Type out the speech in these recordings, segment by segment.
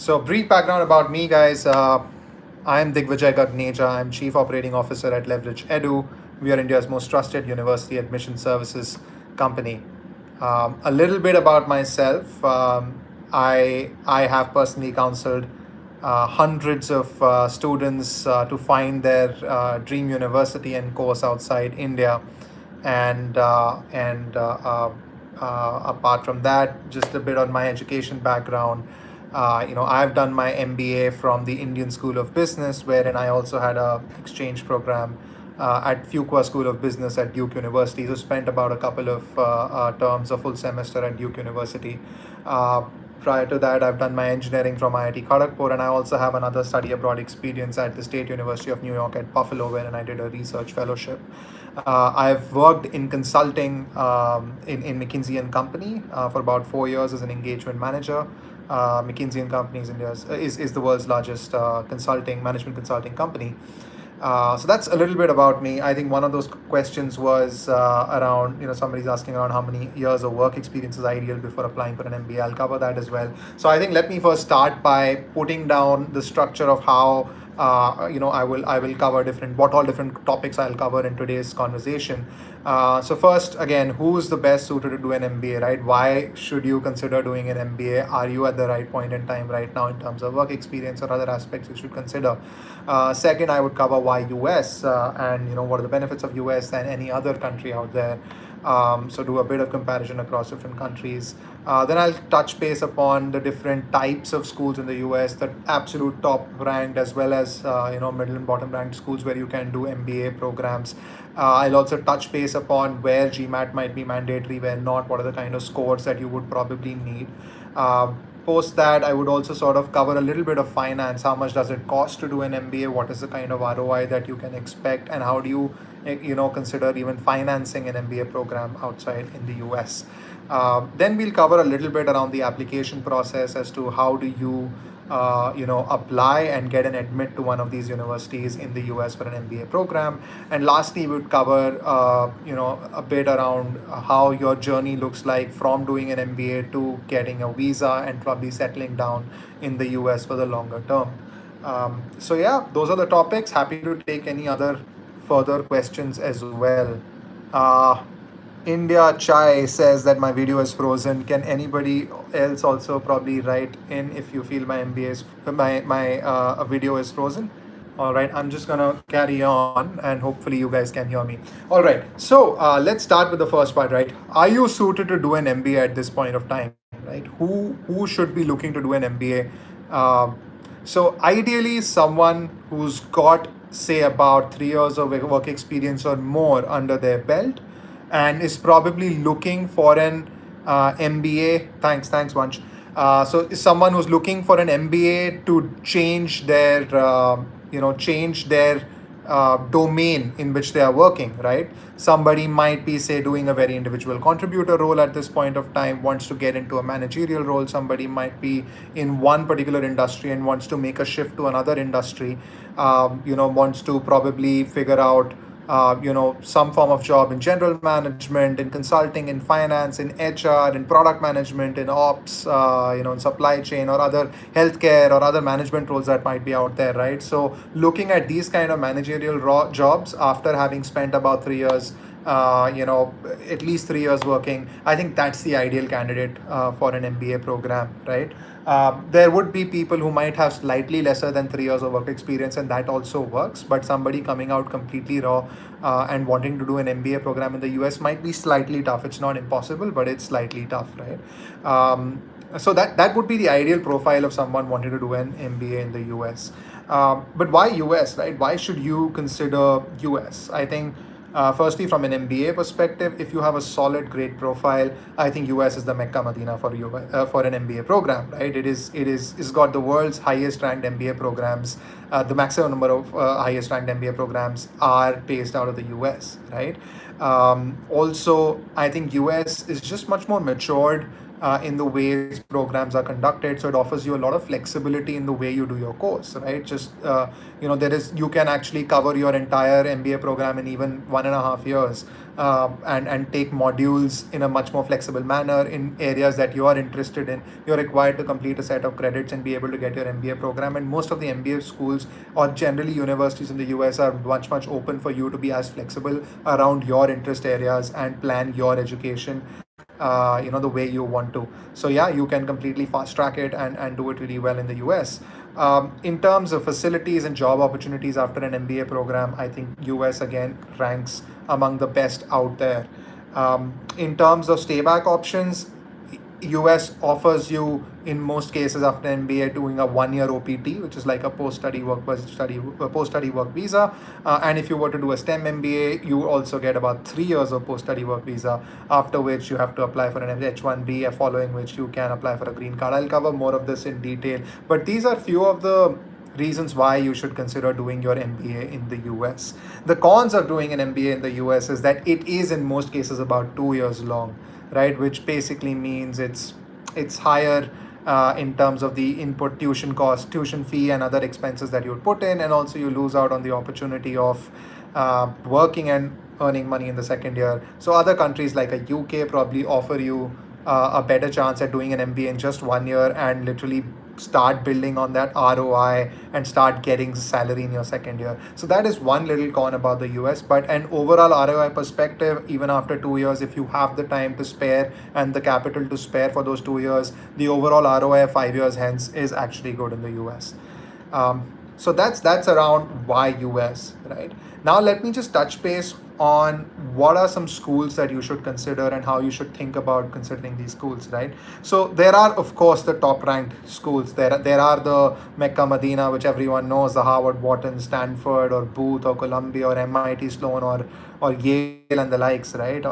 So, brief background about me, guys. I'm Digvijay Gagneja. I'm Chief Operating Officer at Leverage Edu. We are India's most trusted university admission services company. A little bit about myself. I have personally counseled hundreds of students to find their dream university and course outside India, and apart from that, just a bit on my education background. I've done my MBA from the Indian School of Business, wherein I also had a exchange program at Fuqua School of Business at Duke University. So spent about a couple of terms, a full semester at Duke University. Uh, Prior to that, I've done my engineering from IIT Kharagpur, and I also have another study abroad experience at the State University of New York at Buffalo, wherein I did a research fellowship. I've worked in consulting in McKinsey and Company for about 4 years as an engagement manager. McKinsey and Company is the world's largest management consulting company. So that's a little bit about me. I think one of those questions was around, somebody's asking around how many years of work experience is ideal before applying for an MBA. I'll cover that as well. So I think let me first start by putting down the structure of how I will cover what all different topics I'll cover in today's conversation. So first, again, who's the best suited to do an MBA, right? Why should you consider doing an MBA? Are you at the right point in time right now in terms of work experience or other aspects you should consider? Second, I would cover why US and what are the benefits of US and any other country out there. So do a bit of comparison across different countries. Then I'll touch base upon the different types of schools in the US, the absolute top ranked as well as middle and bottom ranked schools where you can do MBA programs. I'll also touch base upon where GMAT might be mandatory, where not, what are the kind of scores that you would probably need. Post that, I would also sort of cover a little bit of finance. How much does it cost to do an MBA? What is the kind of ROI that you can expect, and how do you consider even financing an MBA program outside in the US? Then we'll cover a little bit around the application process as to how do you apply and get an admit to one of these universities in the US for an MBA program. And lastly, we would cover a bit around how your journey looks like from doing an MBA to getting a visa and probably settling down in the US for the longer term. So yeah, those are the topics. Happy to take any other further questions as well. Uh, India Chai says that my video is frozen. Can anybody else also probably write in if you feel my MBA is my video is frozen? All right, I'm just gonna carry on, and hopefully you guys can hear me. All right, so let's start with the first part. Right, are you suited to do an MBA at this point of time? Right, who should be looking to do an MBA? So ideally, someone who's got say about 3 years of work experience or more under their belt and is probably looking for an MBA. Thanks, Vansh. So is someone who's looking for an MBA to change their domain in which they are working, right? Somebody might be, say, doing a very individual contributor role at this point of time, wants to get into a managerial role. Somebody might be in one particular industry and wants to make a shift to another industry, wants to probably figure out some form of job in general management, in consulting, in finance, in HR, in product management, in ops, in supply chain or other healthcare or other management roles that might be out there, right? So looking at these kind of managerial jobs after having spent about 3 years, at least 3 years working, I think that's the ideal candidate for an MBA program, right? There would be people who might have slightly lesser than 3 years of work experience, and that also works. But somebody coming out completely raw and wanting to do an MBA program in the US might be slightly tough. It's not impossible, but it's slightly tough, right? So that would be the ideal profile of someone wanting to do an MBA in the US. But why US, right? Why should you consider US? I think firstly, from an MBA perspective, if you have a solid, great profile, I think US is the Mecca Medina for you for an MBA program, right? It's got the world's highest ranked MBA programs. The maximum number of highest ranked MBA programs are based out of the US, right? Also, I think US is just much more matured in the ways programs are conducted. So it offers you a lot of flexibility in the way you do your course, right? Just there is, you can actually cover your entire MBA program in even 1.5 years, and take modules in a much more flexible manner in areas that you are interested in. You're required to complete a set of credits and be able to get your MBA program. And most of the MBA schools, or generally universities in the US, are much open for you to be as flexible around your interest areas and plan your education the way you want to. So yeah, you can completely fast track it and do it really well in the US. In terms of facilities and job opportunities after an MBA program, I think US again ranks among the best out there. In terms of stay back options, US offers you, in most cases after MBA, doing a 1 year OPT, which is like a post-study work visa. And if you were to do a STEM MBA, you also get about 3 years of post-study work visa, after which you have to apply for an H1B, following which you can apply for a green card. I'll cover more of this in detail, but these are few of the reasons why you should consider doing your MBA in the US. The cons of doing an MBA in the US is that it is in most cases about 2 years long, right? Which basically means it's higher in terms of the input tuition cost, tuition fee, and other expenses that you would put in, and also you lose out on the opportunity of working and earning money in the second year. So other countries like a UK probably offer you a better chance at doing an MBA in just 1 year and literally start building on that ROI and start getting salary in your second year. So that is one little con about the US. But an overall ROI perspective, even after 2 years, if you have the time to spare and the capital to spare for those 2 years, the overall ROI 5 years hence is actually good in the US. So that's around why US, right? Now let me just touch base on what are some schools that you should consider and how you should think about considering these schools, right? So there are, of course, the top ranked schools. There are the Mecca Medina, which everyone knows, the Harvard, Wharton, Stanford, or Booth, or Columbia, or MIT Sloan, or Yale and the likes, right?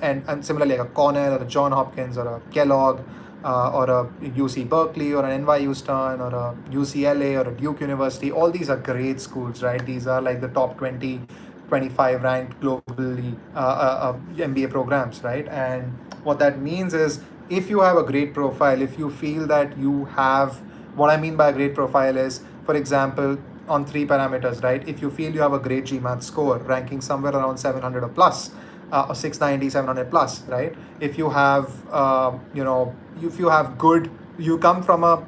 And similarly, like a Cornell or a John Hopkins or a Kellogg, or a UC Berkeley or an NYU Stern or a UCLA or a Duke University. All these are great schools, right? These are like the top 20, 25 ranked globally MBA programs, right? And what that means is, if you have a great profile, if you feel that you have, what I mean by a great profile is, for example, on 3 parameters, right? If you feel you have a great GMAT score, ranking somewhere around 700 or plus, or 690, 700 plus, right? If you have, if you have good, you come from a,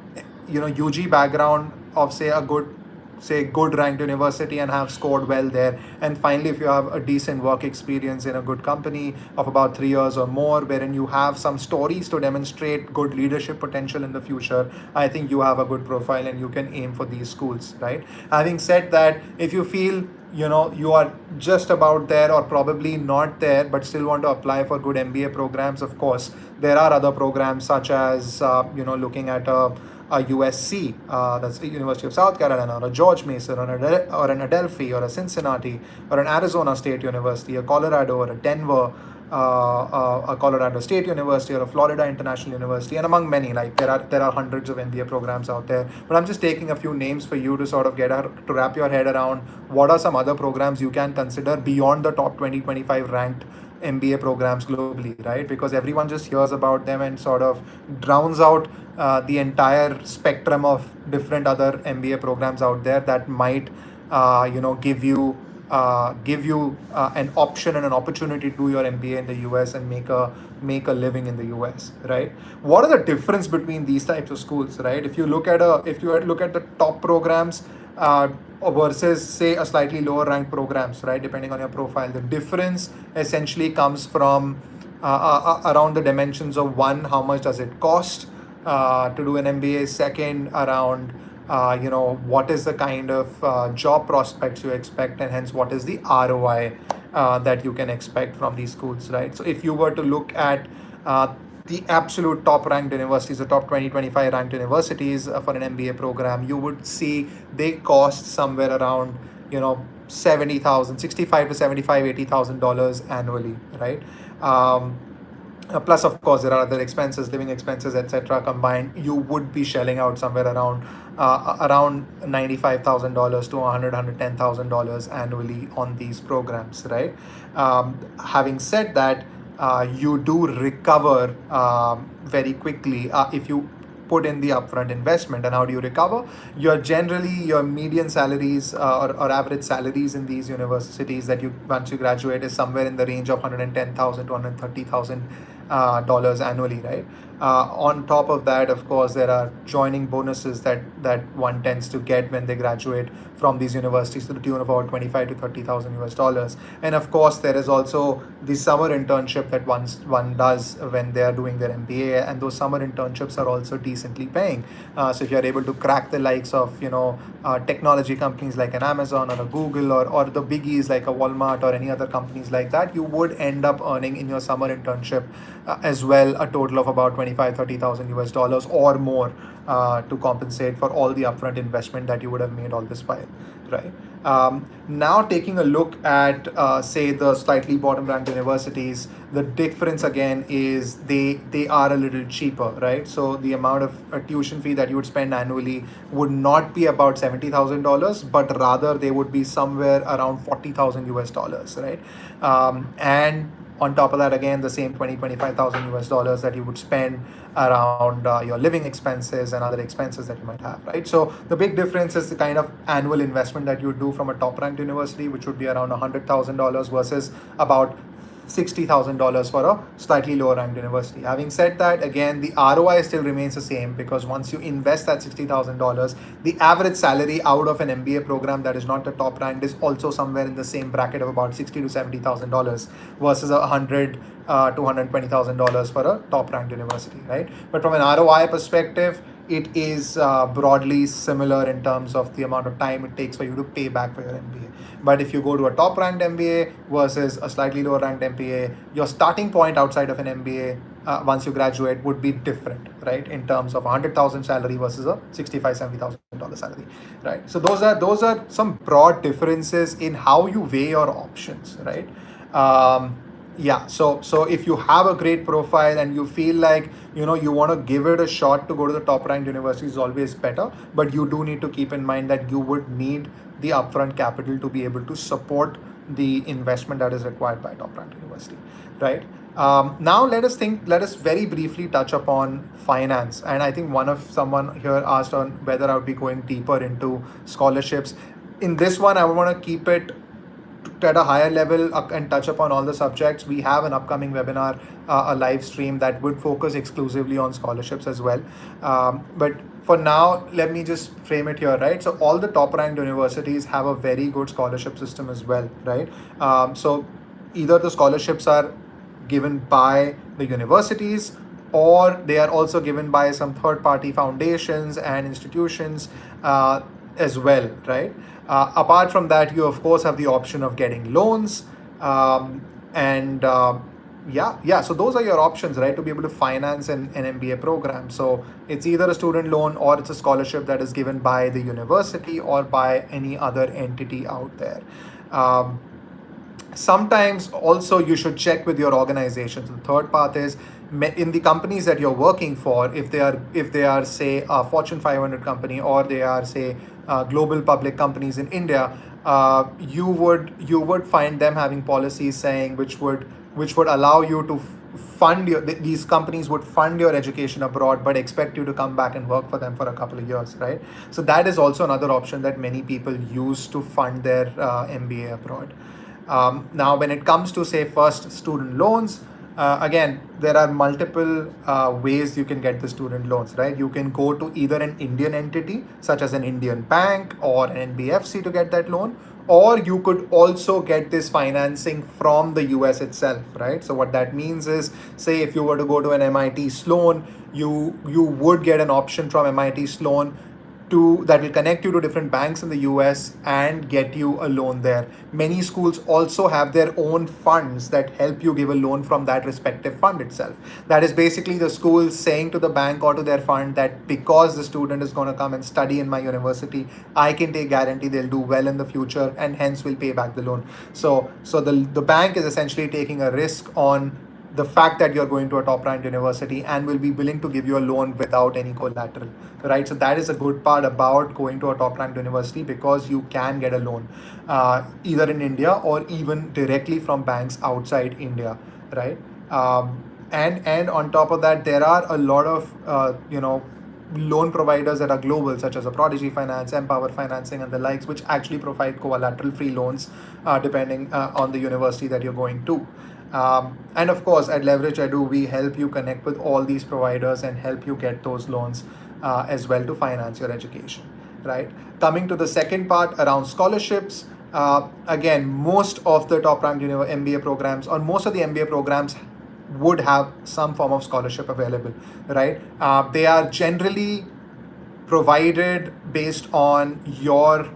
UG background of say good ranked university and have scored well there, and finally if you have a decent work experience in a good company of about 3 years or more, wherein you have some stories to demonstrate good leadership potential in the future, I think you have a good profile and you can aim for these schools, right? Having said that, if you feel you are just about there or probably not there but still want to apply for good MBA programs, of course there are other programs such as looking at a USC, that's the University of South Carolina, or a George Mason, or an Adelphi, or a Cincinnati, or an Arizona State University, a Colorado, or a Denver, a Colorado State University, or a Florida International University, and among many. Like there are hundreds of MBA programs out there, but I'm just taking a few names for you to sort of to wrap your head around what are some other programs you can consider beyond the top 20-25 ranked MBA programs globally, right? Because everyone just hears about them and sort of drowns out the entire spectrum of different other MBA programs out there that might give you an option and an opportunity to do your MBA in the US and make a living in the US, right? What are the difference between these types of schools, right? If you look at the top programs versus say a slightly lower ranked programs, right, depending on your profile, the difference essentially comes from around the dimensions of, one, how much does it cost to do an MBA, second, around what is the kind of job prospects you expect, and hence what is the ROI that you can expect from these schools, right? So if you were to look at the absolute top ranked universities, the top 20-25 ranked universities for an MBA program, you would see they cost somewhere around $70,000, $65 to $75, $80,000 annually, right? Plus, of course, there are other expenses, living expenses, etc. combined. You would be shelling out somewhere around $95,000 to $110,000 annually on these programs, right? Having said that, you do recover very quickly if you put in the upfront investment. And how do you recover? Your median salaries or average salaries in these universities that you once you graduate is somewhere in the range of 110,000 to 130,000 dollars annually, right? On top of that, of course, there are joining bonuses that one tends to get when they graduate from these universities to the tune of about 25 to 30,000 US dollars. And of course, there is also the summer internship that one does when they are doing their MBA, and those summer internships are also decently paying. So if you are able to crack the likes of technology companies like an Amazon or a Google, or the biggies like a Walmart or any other companies like that, you would end up earning in your summer internship as well a total of about 25-30,000 US dollars or more to compensate for all the upfront investment that you would have made all this while, right? Now taking a look at say the slightly bottom ranked universities, the difference again is they are a little cheaper, right? So the amount of tuition fee that you would spend annually would not be about $70,000, but rather they would be somewhere around 40,000 US dollars, right? And on top of that, again, the same 25,000 US dollars that you would spend around your living expenses and other expenses that you might have, right? So the big difference is the kind of annual investment that you do from a top ranked university, which would be around $100,000 versus about $60,000 for a slightly lower ranked university. Having said that, again, the ROI still remains the same, because once you invest that $60,000, the average salary out of an MBA program that is not the top ranked is also somewhere in the same bracket of about $60,000 to $70,000 versus $100,000 to $120,000 for a top ranked university, right? But from an ROI perspective, it is broadly similar in terms of the amount of time it takes for you to pay back for your MBA. But if you go to a top ranked MBA versus a slightly lower ranked MBA, your starting point outside of an MBA once you graduate would be different, right? In terms of 100,000 salary versus a $65,000-$70,000 salary, right? So those are some broad differences in how you weigh your options, right? Yeah, so if you have a great profile and you feel like you want to give it a shot to go to the top ranked university, is always better, but you do need to keep in mind that you would need the upfront capital to be able to support the investment that is required by top ranked university, right? Now let us very briefly touch upon finance. And I think someone here asked on whether I would be going deeper into scholarships. In this one, I want to keep it at a higher level and touch upon all the subjects. We have an upcoming webinar, a live stream that would focus exclusively on scholarships as well. But for now, let me just frame it here, right? So all the top ranked universities have a very good scholarship system as well, right? So either the scholarships are given by the universities, or they are also given by some third-party foundations and institutions as well, right? Apart from that, you of course have the option of getting loans, so those are your options, right, to be able to finance an MBA program. So it's either a student loan or it's a scholarship that is given by the university or by any other entity out there. Sometimes also you should check with your organizations. The third path is in the companies that you're working for, if they are say a Fortune 500 company, or they are say global public companies in India, you would find them having policies saying which would allow you to these companies would fund your education abroad, but expect you to come back and work for them for a couple of years, right? So that is also another option that many people use to fund their MBA abroad. Now, when it comes to say first student loans, again, there are multiple ways you can get the student loans, right? You can go to either an Indian entity, such as an Indian bank or an NBFC, to get that loan, or you could also get this financing from the US itself, right? So what that means is, say if you were to go to an MIT Sloan, you would get an option from MIT Sloan that will connect you to different banks in the US and get you a loan there. Many schools also have their own funds that help you give a loan from that respective fund itself. That is basically the school saying to the bank or to their fund that because the student is going to come and study in my university, I can take guarantee they'll do well in the future and hence will pay back the loan. So the bank is essentially taking a risk on the fact that you're going to a top-ranked university and will be willing to give you a loan without any collateral, right? So that is a good part about going to a top-ranked university, because you can get a loan either in India or even directly from banks outside India, right? And on top of that, there are a lot of loan providers that are global, such as a Prodigy Finance, Empower Financing, and the likes, which actually provide collateral-free loans depending on the university that you're going to. And of course, at Leverage Edu, we help you connect with all these providers and help you get those loans as well to finance your education, right? Coming to the second part around scholarships, again, most of the top-ranked MBA programs, or most of the MBA programs, would have some form of scholarship available, right? They are generally provided based on your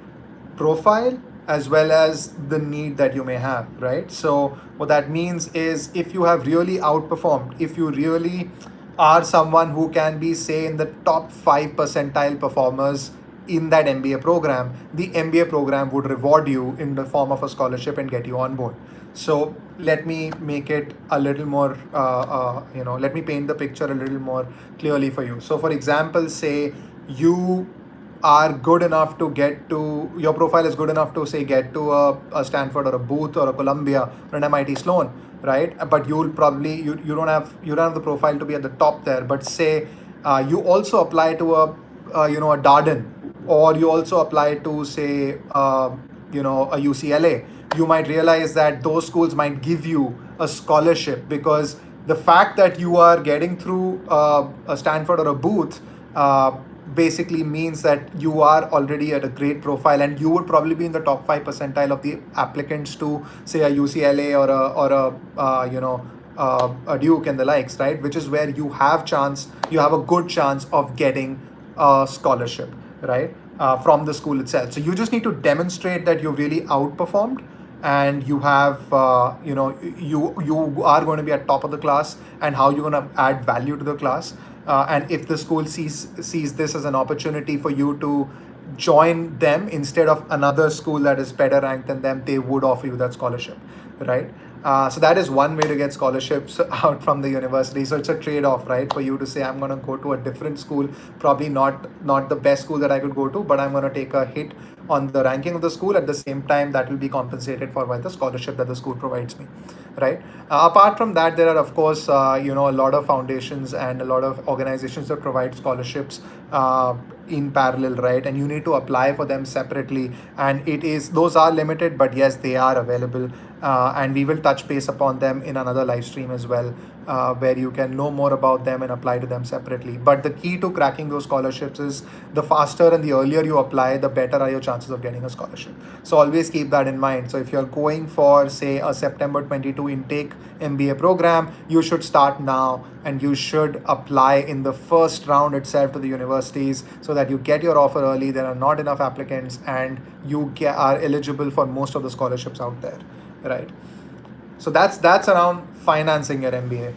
profile as well as the need that you may have, right? So what that means is, if you have really outperformed, if you really are someone who can be, say, in the top 5 percentile performers in that MBA program, the MBA program would reward you in the form of a scholarship and get you on board. So let me make it a little more, let me paint the picture a little more clearly for you. So for example, say you are good enough to get to, your profile is good enough to, say, get to a Stanford or a Booth or a Columbia or an MIT Sloan, right? But you'll probably, you don't have the profile to be at the top there. But say you also apply to a Darden, or you also apply to, say, a UCLA, you might realize that those schools might give you a scholarship, because the fact that you are getting through a Stanford or a Booth basically means that you are already at a great profile, and you would probably be in the top 5 percentile of the applicants to, say, a UCLA or a Duke and the likes, right? Which is where you have a good chance of getting a scholarship, right? From the school itself. So you just need to demonstrate that you've really outperformed, and you have you are going to be at top of the class, and how you're going to add value to the class. And if the school sees this as an opportunity for you to join them instead of another school that is better ranked than them, they would offer you that scholarship, right? So that is one way to get scholarships out from the university. So it's a trade-off, right? For you to say, I'm going to go to a different school, probably not the best school that I could go to, but I'm going to take a hit on the ranking of the school. At the same time, that will be compensated for by the scholarship that the school provides me, right? Apart from that, there are, of course, a lot of foundations and a lot of organizations that provide scholarships in parallel, right? And you need to apply for them separately, and those are limited, but yes, they are available. And we will touch base upon them in another live stream as well, where you can know more about them and apply to them separately. But the key to cracking those scholarships is, the faster and the earlier you apply, the better are your chances of getting a scholarship. So always keep that in mind. So if you're going for, say, a September 22 intake MBA program, you should start now, and you should apply in the first round itself to the universities, so that you get your offer early. There are not enough applicants, and you are eligible for most of the scholarships out there, right? So that's around financing your MBA.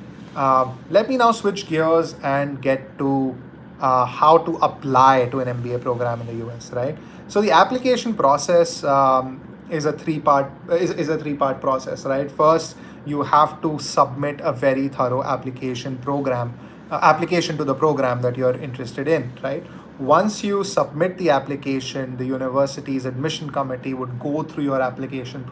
Let me now switch gears and get to how to apply to an MBA program in the US, right? So the application process is a three-part process, right? First, you have to submit a very thorough application to the program that you're interested in, right? Once you submit the application, the university's admission committee would go through your application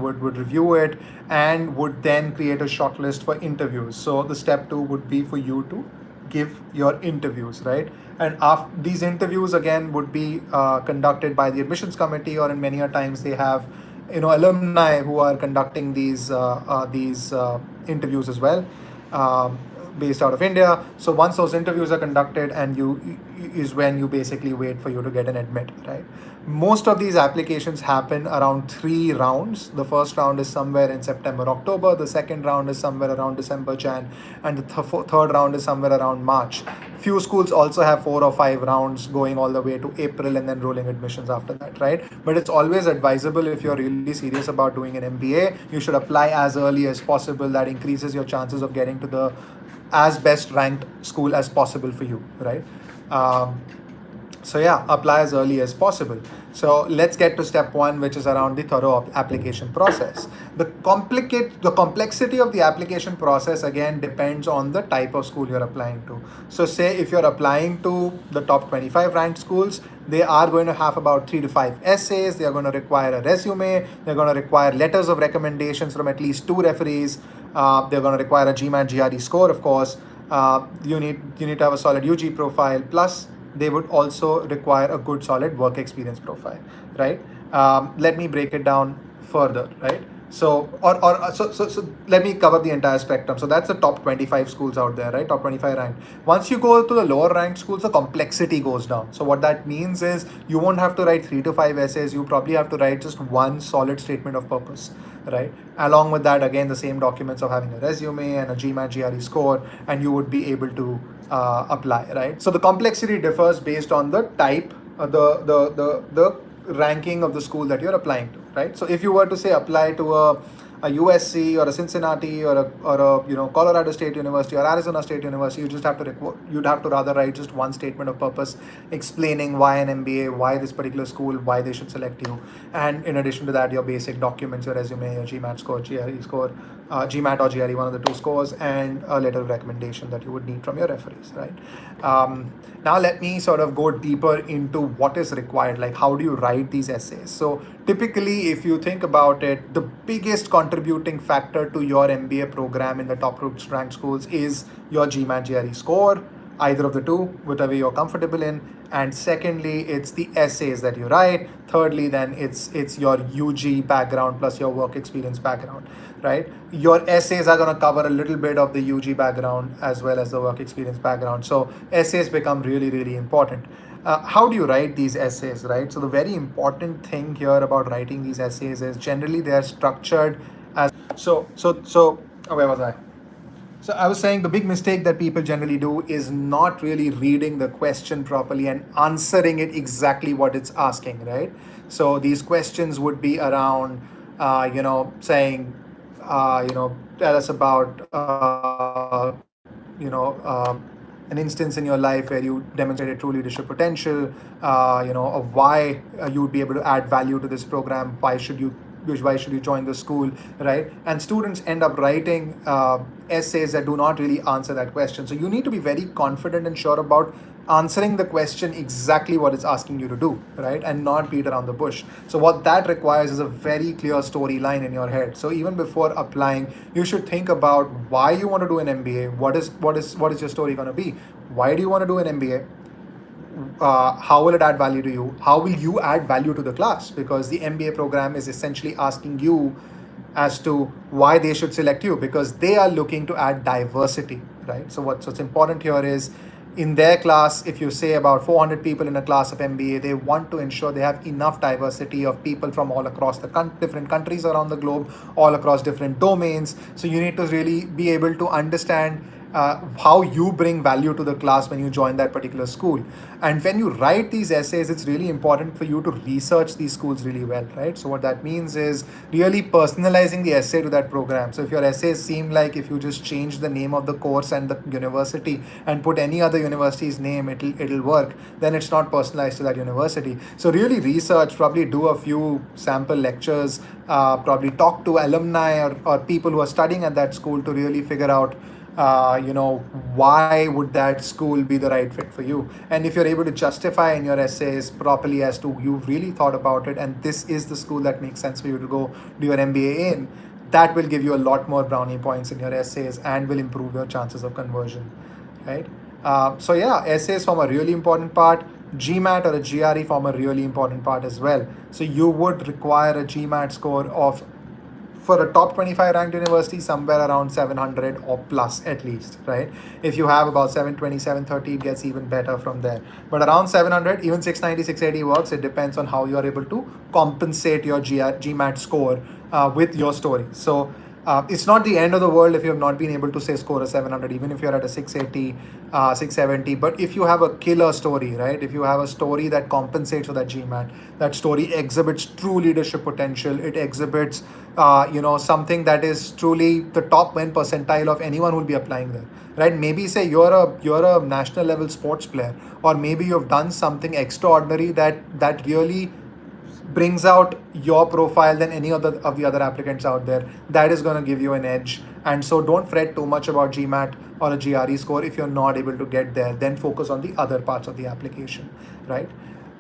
would review it, and would then create a shortlist for interviews. So the step 2 would be for you to give your interviews, right? And these interviews again would be conducted by the admissions committee, or in many a times they have alumni who are conducting these interviews as well, based out of India. So once those interviews are conducted, and is when you basically wait for you to get an admit, right? Most of these applications happen around 3 rounds. The first round is somewhere in September, October. The second round is somewhere around December, Jan. And the third round is somewhere around March. Few schools also have 4 or 5 rounds going all the way to April, and then rolling admissions after that, right? But it's always advisable, if you're really serious about doing an MBA, you should apply as early as possible. That increases your chances of getting to the as best ranked school as possible for you, right? So yeah, apply as early as possible. So let's get to step one, which is around the thorough application process. The complexity of the application process again depends on the type of school you're applying to. So say if you're applying to the top 25 ranked schools, they are going to have about 3 to 5 essays. They are going to require a resume. They're going to require letters of recommendations from at least 2 referees. They're going to require a GMAT GRE score, of course. You need to have a solid UG profile. Plus, they would also require a good solid work experience profile, right? Let me break it down further, right? So let me cover the entire spectrum. So that's the top 25 schools out there, right? Top 25 ranked. Once you go to the lower ranked schools, the complexity goes down. So what that means is you won't have to write 3 to 5 essays. You probably have to write just one solid statement of purpose, right? Along with that, again, the same documents of having a resume and a GMAT GRE score, and you would be able to apply, right? So the complexity differs based on the type, the ranking of the school that you're applying to, right? So if you were to say apply to a USC or a Cincinnati or a Colorado State University or Arizona State University, you'd have to rather write just one statement of purpose explaining why an MBA, why this particular school, why they should select you, and in addition to that, your basic documents, your resume, your GMAT score, GRE score, GMAT or GRE, one of the two scores, and a letter of recommendation that you would need from your referees, right? Now let me sort of go deeper into what is required, like how do you write these essays. So typically, if you think about it, the biggest contributing factor to your MBA program in the top ranked schools is your GMAT GRE score, either of the two, whatever you're comfortable in. And secondly, it's the essays that you write. Thirdly, then it's your UG background plus your work experience background, right? Your essays are going to cover a little bit of the UG background as well as the work experience background. So essays become really, really important. How do you write these essays, right? So the very important thing here about writing these essays is generally they are structured as where was I? So I was saying the big mistake that people generally do is not really reading the question properly and answering it exactly what it's asking, right? So these questions would be around, saying, tell us about, an instance in your life where you demonstrated true leadership potential, of why you would be able to add value to this program, why should you join the school, right? And students end up writing essays that do not really answer that question. So you need to be very confident and sure about answering the question exactly what it's asking you to do, right? And not beat around the bush. So what that requires is a very clear storyline in your head. So even before applying, you should think about why you want to do an MBA. What is your story going to be? Why do you want to do an MBA? How will it add value to you? How will you add value to the class? Because the MBA program is essentially asking you as to why they should select you, because they are looking to add diversity, right? So what's important here is in their class, if you say about 400 people in a class of MBA, they want to ensure they have enough diversity of people from all across the different countries around the globe, all across different domains. So you need to really be able to understand how you bring value to the class when you join that particular school. And when you write these essays, it's really important for you to research these schools really well, right? So what that means is really personalizing the essay to that program. So if your essays seem like if you just change the name of the course and the university and put any other university's name, it'll work, then it's not personalized to that university. So really research, probably do a few sample lectures, probably talk to alumni or people who are studying at that school to really figure out why would that school be the right fit for you. And if you're able to justify in your essays properly as to you've really thought about it and this is the school that makes sense for you to go do your MBA in, that will give you a lot more brownie points in your essays and will improve your chances of conversion, right? Essays form a really important part. GMAT or a GRE form a really important part as well. So you would require a GMAT score of, for a top 25 ranked university, somewhere around 700 or plus at least, right? If you have about 720, 730, it gets even better from there. But around 700, even 690, 680 works. It depends on how you are able to compensate your GMAT score with your story. So It's not the end of the world if you have not been able to say score a 700, even if you're at a 680, 670. But if you have a killer story, right? If you have a story that compensates for that GMAT, that story exhibits true leadership potential. It exhibits, something that is truly the top 1 percentile of anyone who will be applying there, right? Maybe say you're a national level sports player, or maybe you've done something extraordinary that really brings out your profile than any other of the other applicants out there. That is going to give you an edge. And so don't fret too much about GMAT or a GRE score. If you're not able to get there, then focus on the other parts of the application, right?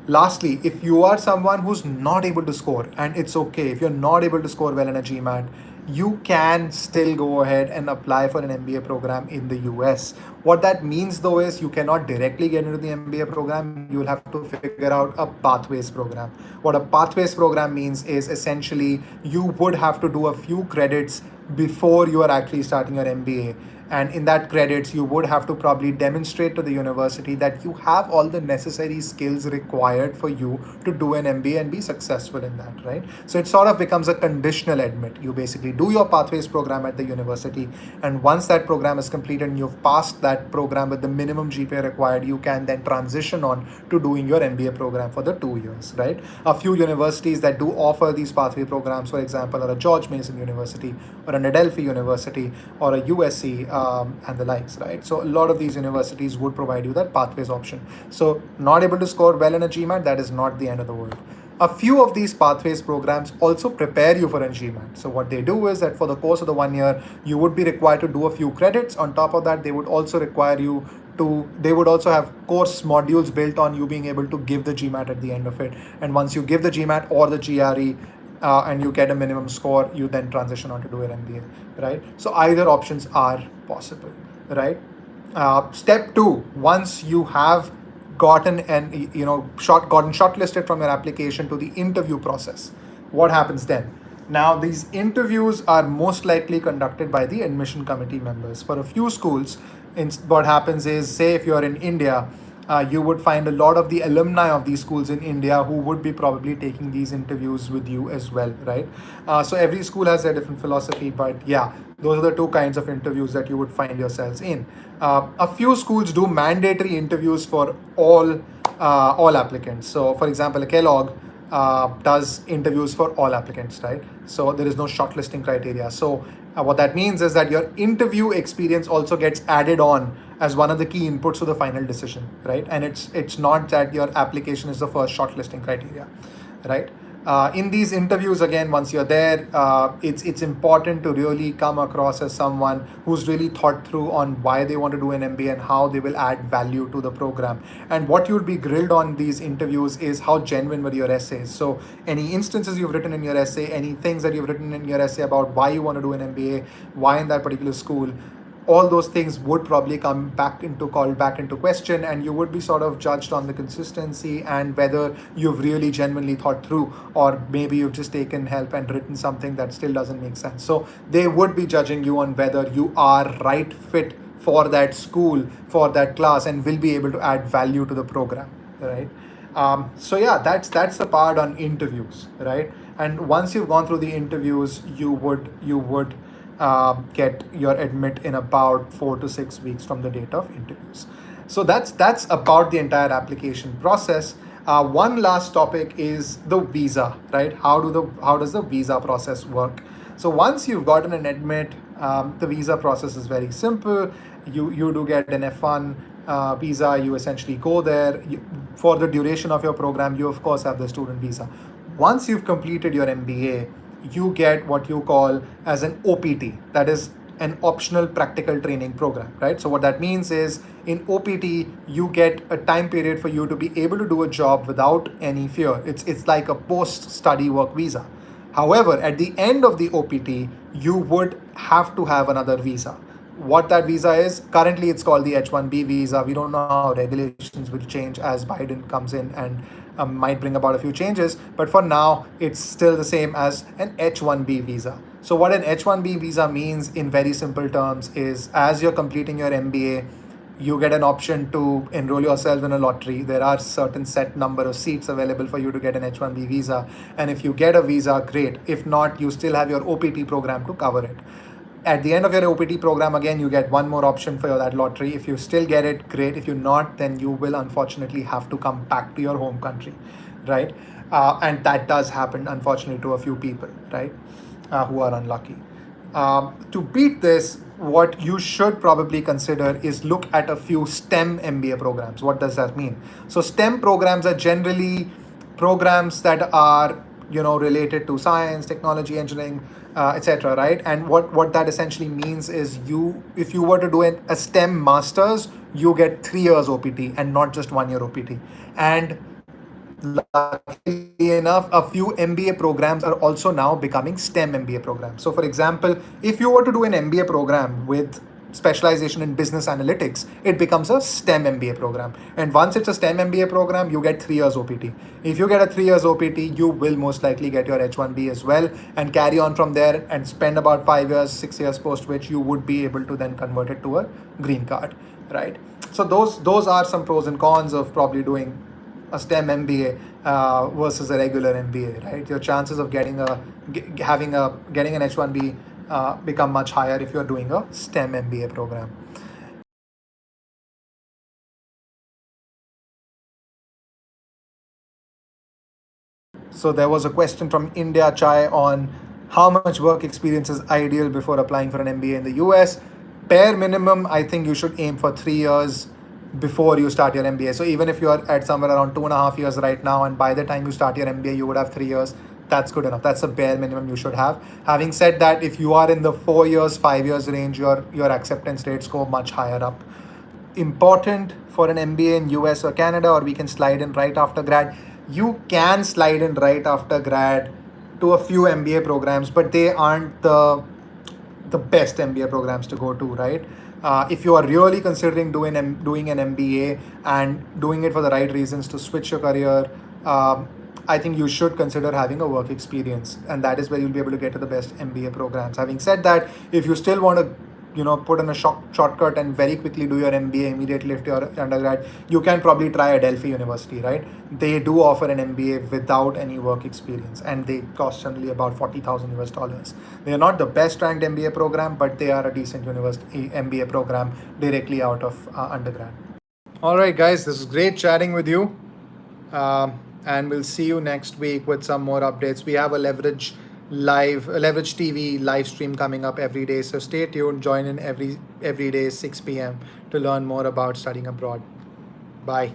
Lastly, if you are someone who's not able to score, and it's okay if you're not able to score well in a GMAT, you can still go ahead and apply for an MBA program in the US. What that means though is you cannot directly get into the MBA program. You will have to figure out a pathways program. What a pathways program means is essentially you would have to do a few credits before you are actually starting your MBA. And in that credits, you would have to probably demonstrate to the university that you have all the necessary skills required for you to do an MBA and be successful in that, right? So it sort of becomes a conditional admit. You basically do your pathways program at the university, and once that program is completed and you've passed that program with the minimum GPA required, you can then transition on to doing your MBA program for the 2 years, right? A few universities that do offer these pathway programs, for example, are a George Mason University or an Adelphi University or a USC, and the likes, right? So a lot of these universities would provide you that pathways option. So not able to score well in a GMAT, that is not the end of the world. A few of these pathways programs also prepare you for a GMAT. So what they do is that for the course of the 1 year, you would be required to do a few credits. On top of that, they would also require you they would also have course modules built on you being able to give the GMAT at the end of it. And once you give the GMAT or the GRE, and you get a minimum score, you then transition on to do an MBA, right? So either options are possible, right? Step 2, once you have gotten gotten shortlisted from your application to the interview process, what happens then? Now these interviews are most likely conducted by the admission committee members. For a few schools, what happens is, say if you're in India, you would find a lot of the alumni of these schools in India who would be probably taking these interviews with you as well, right? So every school has their different philosophy, but yeah, those are the 2 kinds of interviews that you would find yourselves in. A few schools do mandatory interviews for all applicants. So for example, a Kellogg does interviews for all applicants, right? So there is no shortlisting criteria. So what that means is that your interview experience also gets added on as one of the key inputs to the final decision, right? And it's not that your application is the first shortlisting criteria, right? In these interviews, again, once you're there, it's important to really come across as someone who's really thought through on why they want to do an MBA and how they will add value to the program. And what you'll be grilled on these interviews is how genuine were your essays. So any instances you've written in your essay, any things that you've written in your essay about why you want to do an MBA, why in that particular school, all those things would probably come called back into question, and you would be sort of judged on the consistency and whether you've really genuinely thought through, or maybe you've just taken help and written something that still doesn't make sense. So they would be judging you on whether you are right fit for that school, for that class, and will be able to add value to the program, right? So yeah, that's the part on interviews, right? And once you've gone through the interviews, you would get your admit in about 4 to 6 weeks from the date of interviews. So that's about the entire application process. One last topic is the visa, right? How does the visa process work? So once you've gotten an admit, the visa process is very simple. You do get an F1 visa. You essentially go there for the duration of your program. You of course have the student visa. Once you've completed your MBA, you get what you call as an OPT, that is an optional practical training program, right? So what that means is in OPT, you get a time period for you to be able to do a job without any fear. It's like a post-study work visa. However, at the end of the OPT, you would have to have another visa. What that visa is, currently it's called the H-1B visa. We don't know how regulations will change as Biden comes in and might bring about a few changes, but for now it's still the same as an H-1B visa. So what an H-1B visa means in very simple terms is, as you're completing your MBA, you get an option to enroll yourself in a lottery. There are certain set number of seats available for you to get an H1B visa. And if you get a visa, great. If not, you still have your OPT program to cover it. At the end of your OPT program, again, you get one more option for that lottery. If you still get it, great. If you not, then you will unfortunately have to come back to your home country, right? And that does happen, unfortunately, to a few people, right, who are unlucky. To beat this, what you should probably consider is look at a few STEM MBA programs. What does that mean? So STEM programs are generally programs that are related to science, technology, engineering, etc. Right? And what that essentially means is if you were to do a STEM masters, you get 3 years OPT and not just 1 year OPT. And luckily enough, a few MBA programs are also now becoming STEM MBA programs. So, for example, if you were to do an MBA program with specialization in business analytics, it becomes a STEM MBA program. And once it's a STEM MBA program, you get 3 years OPT. If you get a 3 years OPT, you will most likely get your H1B as well and carry on from there and spend about 5 years, 6 years, post which you would be able to then convert it to a green card, right? So those are some pros and cons of probably doing a STEM MBA versus a regular MBA, right? Your chances of getting an H1B become much higher if you're doing a STEM MBA program. So there was a question from India Chai on how much work experience is ideal before applying for an MBA in the US. Bare minimum, I think you should aim for 3 years before you start your MBA. So even if you're at somewhere around 2.5 years right now, and by the time you start your MBA, you would have 3 years, that's good enough. That's the bare minimum you should have. Having said that, if you are in the 4 years, 5 years range, your acceptance rates go much higher up. Important for an MBA in US or Canada, or we can slide in right after grad. You can slide in right after grad to a few MBA programs, but they aren't the best MBA programs to go to, right? If you are really considering doing an MBA and doing it for the right reasons to switch your career, I think you should consider having a work experience, and that is where you'll be able to get to the best MBA programs. Having said that, if you still want to put in a shortcut and very quickly do your MBA immediately after your undergrad, you can probably try Adelphi University, right? They do offer an MBA without any work experience, and they cost generally about $40,000. They are not the best ranked MBA program, but they are a decent university MBA program directly out of undergrad. All right, guys, this is great chatting with you. And we'll see you next week with some more updates. We have a Leverage TV live stream coming up every day. So stay tuned, join in every day 6 p.m. to learn more about studying abroad. Bye.